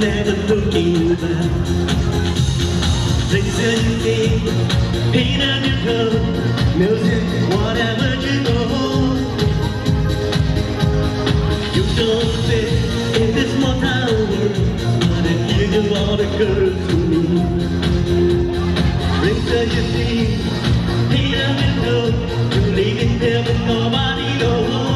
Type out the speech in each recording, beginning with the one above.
never looking back. Things that you think, pain on your clothes, music, whatever you go. You don't fit in this mortal world, but if you just want a girl to me. Things that you think, pain on your clothes, you're leaving there but nobody knows.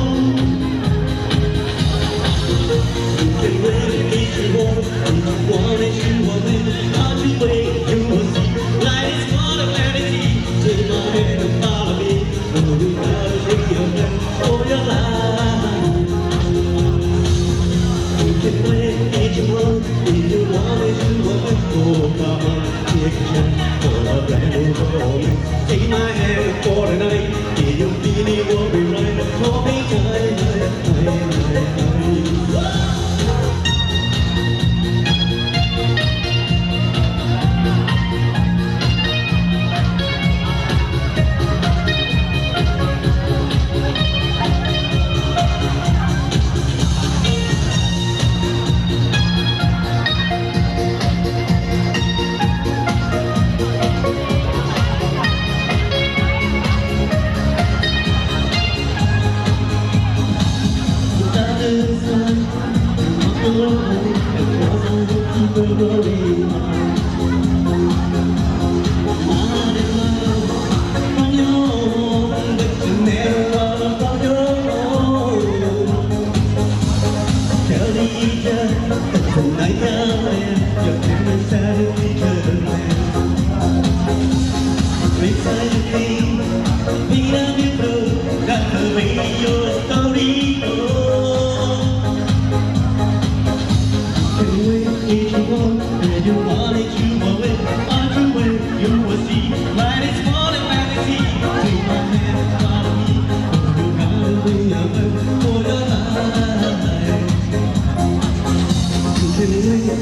You can wait if you want, if you want it, you want it. I'll be waiting, you will see. Life is full of vanity. Take my hand and follow me. Oh, you gotta be a man for your life. You can wait if you want, if you want it, you want it. Oh, come on, take a chance for a brand new moment. Take my hand for the night. If you feel it won't be right, for me time.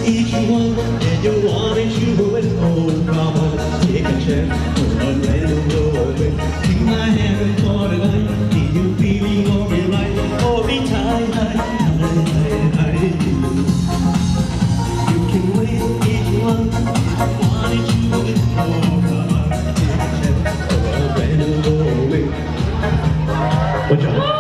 If you want and you want it, you will. Oh, come on, take a chance for a brand new moment. Take my hand for the night. If you feel it won't be right, hold me tight. You can wait if you want. If you want it, you will. Oh, come on, take a chance for a brand new moment. Good job.